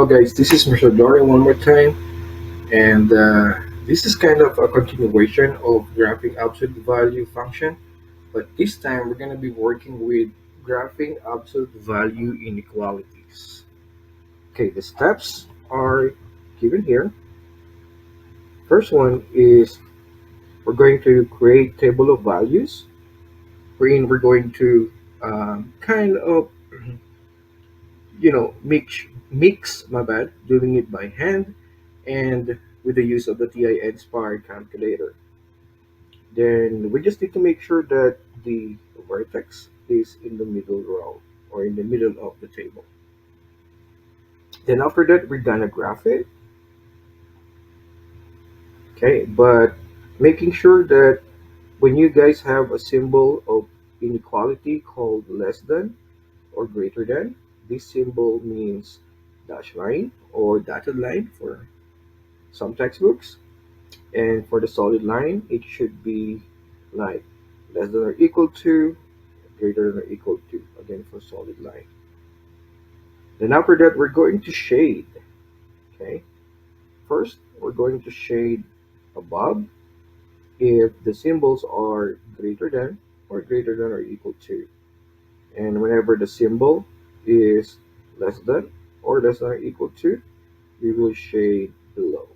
Hello, guys. This is Mr. Dorian one more time, and this is kind of a continuation of graphing absolute value function, but this time we're going to be working with graphing absolute value inequalities. Okay, the steps are given here. First one is we're going to create table of values, wherein we're going to kind of mix my bad, doing it by hand and with the use of the TI inspired calculator. Then we just need to make sure that the vertex is in the middle row or in the middle of the table. Then after that, we're gonna graph it. Okay, but making sure that when you guys have a symbol of inequality called less than or greater than, this symbol means dash line or dotted line for some textbooks. And for the solid line, it should be like less than or equal to, greater than or equal to, again for solid line. Then after that, we're going to shade. Okay, first we're going to shade above if the symbols are greater than or equal to. And whenever the symbol is less than or less than or equal to, we will shade below.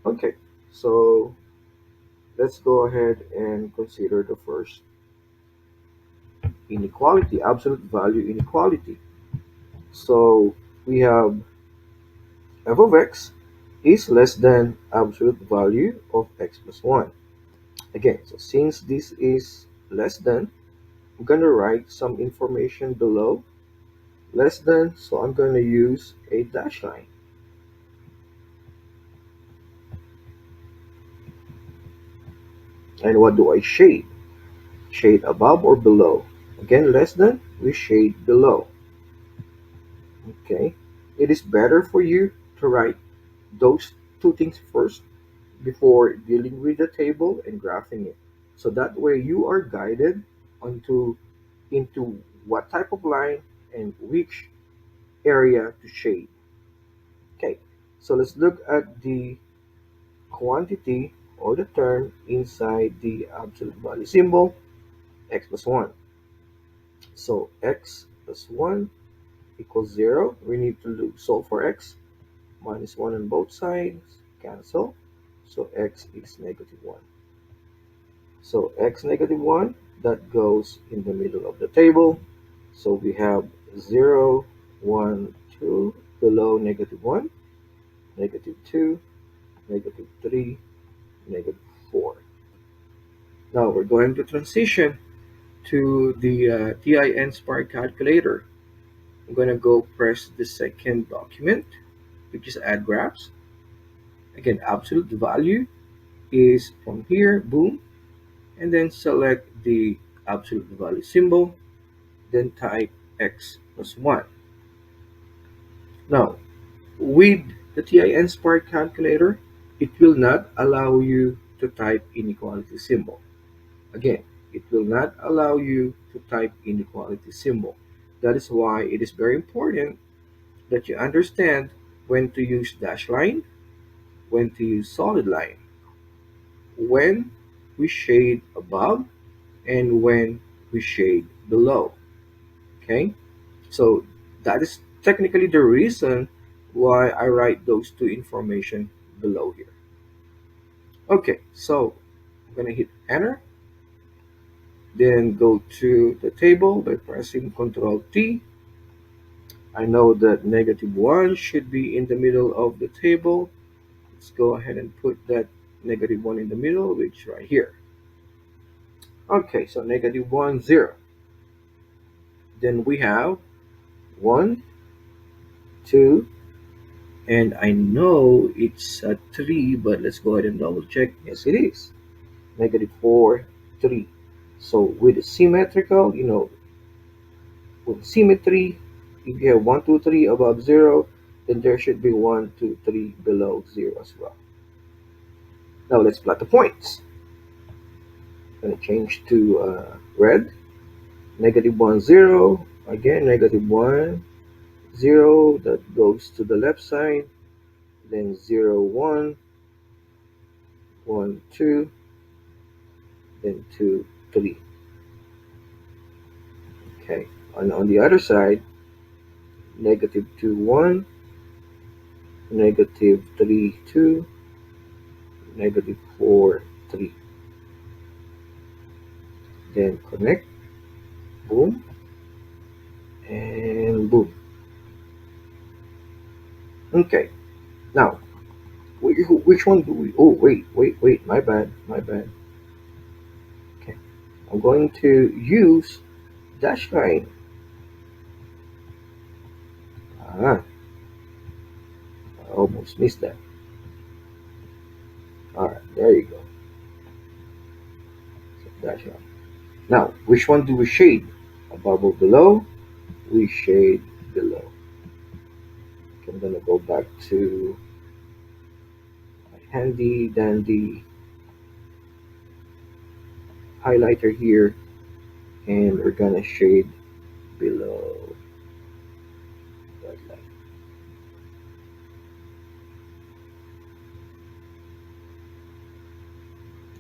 Okay, so let's go ahead and consider the first inequality, absolute value inequality. So we have f of x is less than absolute value of x plus 1. Again, so since this is less than, I'm going to write some information below less than, so I'm going to use a dash line. And what do I shade? Shade above or below? Again, less than, we shade below. Okay, it is better for you to write those two things first before dealing with the table and graphing it. So that way you are guided onto into what type of line and which area to shade. Okay, so let's look at the quantity or the term inside the absolute value symbol, x plus 1. So x plus 1 equals 0. We need to solve for x. Minus 1 on both sides, cancel. So x is negative 1. So x negative 1, that goes in the middle of the table. So we have 0, 1, 2, below negative 1, negative 2, negative 3, negative 4. Now we're going to transition to the TIN Spark calculator. I'm going to go press the second document, which is add graphs. Again, absolute value is from here, boom, and then select the absolute value symbol, then type x plus 1. Now, with the TIN Spark calculator, it will not allow you to type inequality symbol. Again, it will not allow you to type inequality symbol. That is why it is very important that you understand when to use dash line, when to use solid line, when we shade above, and when we shade below. Okay, so that is technically the reason why I write those two information below here. Okay, so I'm gonna hit enter, then go to the table by pressing Ctrl T. I know that negative 1 should be in the middle of the table. Let's go ahead and put that negative 1 in the middle, which right here. Okay, so negative 1, 0. Then we have 1, 2, and I know it's a 3, but let's go ahead and double check. Yes, it is. Negative 4, 3. So with the symmetrical, with symmetry, if you have 1, 2, 3 above 0, then there should be 1, 2, 3 below 0 as well. Now let's plot the points. I'm going to change to red. Negative 1, 0. Again, negative 1, 0 that goes to the left side, then 0, 1, 1, 2, then 2, 3. Okay. On the other side, negative 2, 1, negative 3, 2, negative 4, 3. Then connect, boom, and boom. Okay. Now, which one do we? Oh, wait. My bad. My bad. Okay. I'm going to use dash line. Ah, I almost missed that. All right, there you go. So dash line. Now, which one do we shade? Above or below? We shade below. Okay, I'm gonna go back to my handy dandy highlighter here, and we're gonna shade below that line.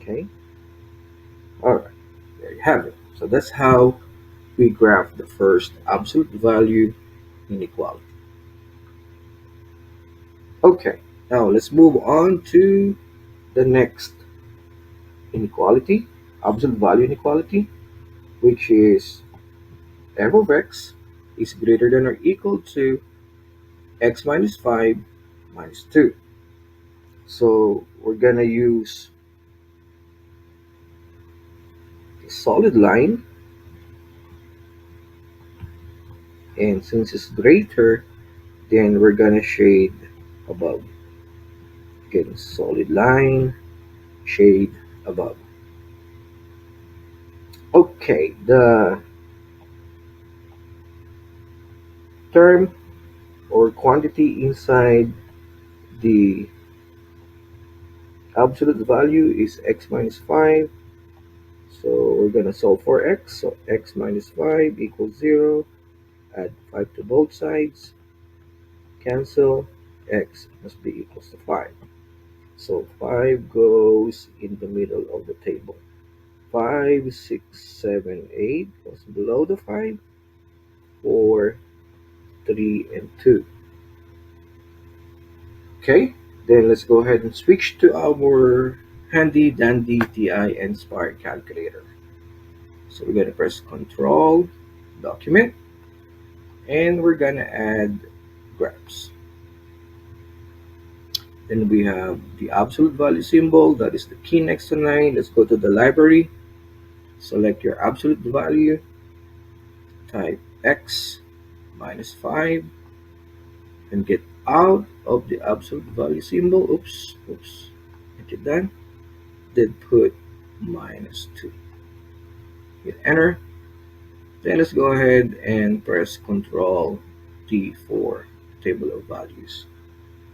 Okay. All right. There you have it. So that's how we graph the first absolute value inequality. Okay, now let's move on to the next inequality, absolute value inequality, which is f of x is greater than or equal to x minus 5 minus 2. So we're going to use a solid line, and since it's greater, then we're going to shade above. Again, solid line, shade above. Okay, the term or quantity inside the absolute value is x minus 5. So we're going to solve for x. So x minus 5 equals 0. Add 5 to both sides. Cancel. X must be equals to 5. So 5 goes in the middle of the table. 5, 6, 7, 8 goes below the 5. 4, 3, and 2. Okay, then let's go ahead and switch to our handy dandy TI and Spark calculator. So we're going to press Control, Document, and we're going to add graphs. Then we have the absolute value symbol, that is the key next to 9. Let's go to the library, select your absolute value, type x minus 5, and get out of the absolute value symbol. Oops. Get it done. Then put minus 2. Hit enter. Then let's go ahead and press Control T for table of values.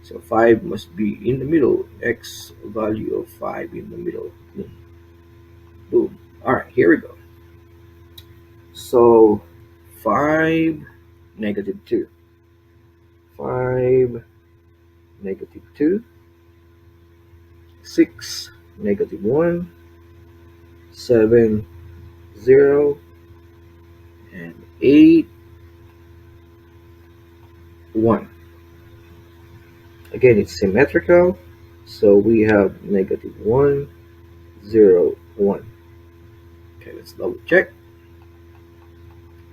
So 5 must be in the middle, x value of 5 in the middle. Boom. Boom. Alright, here we go. So 5, negative 2. 5, negative 2. 6, negative 1. 7, 0. And 8, 1. Again, it's symmetrical, so we have negative 1, 0, 1. Okay, let's double check.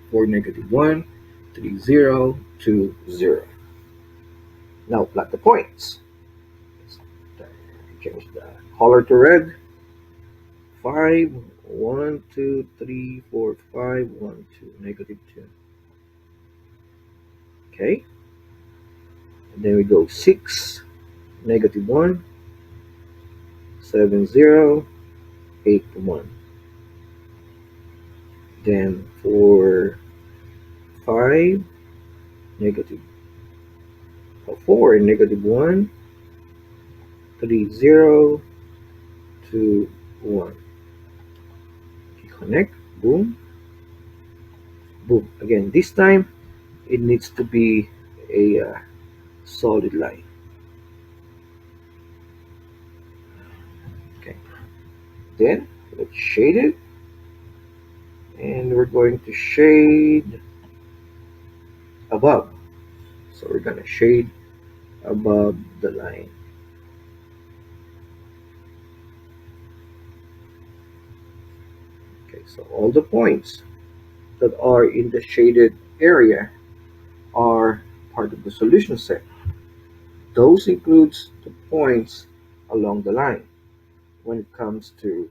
For negative 1, 3, 0, 2, 0. Now plot the points. Let's change the color to red. 5, 1, 2, 3, 4, 5, 1, 2, negative 2. Okay, and then we go 6, negative 1, 7, 0, 8, 1. Then for 5, negative 4, negative 1, 3, 0, 2, 1. Connect, boom, boom. Again, this time it needs to be a solid line. Okay. Then let's shade it, and we're going to shade above. So we're gonna shade above the line. Okay, so all the points that are in the shaded area are part of the solution set. Those includes the points along the line when it comes to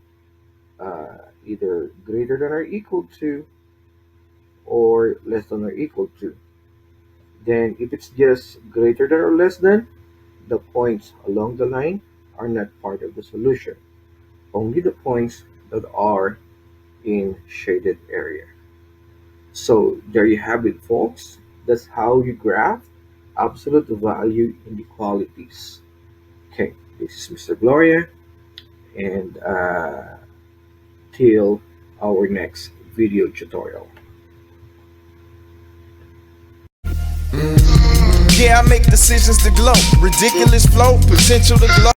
either greater than or equal to or less than or equal to. Then if it's just greater than or less than, the points along the line are not part of the solution. Only the points that are in shaded area. So there you have it, folks. That's how you graph absolute value inequalities. Okay, this is Mr. Gloria, and till our next video tutorial. Yeah, I make decisions to glow. Ridiculous flow, potential to glow.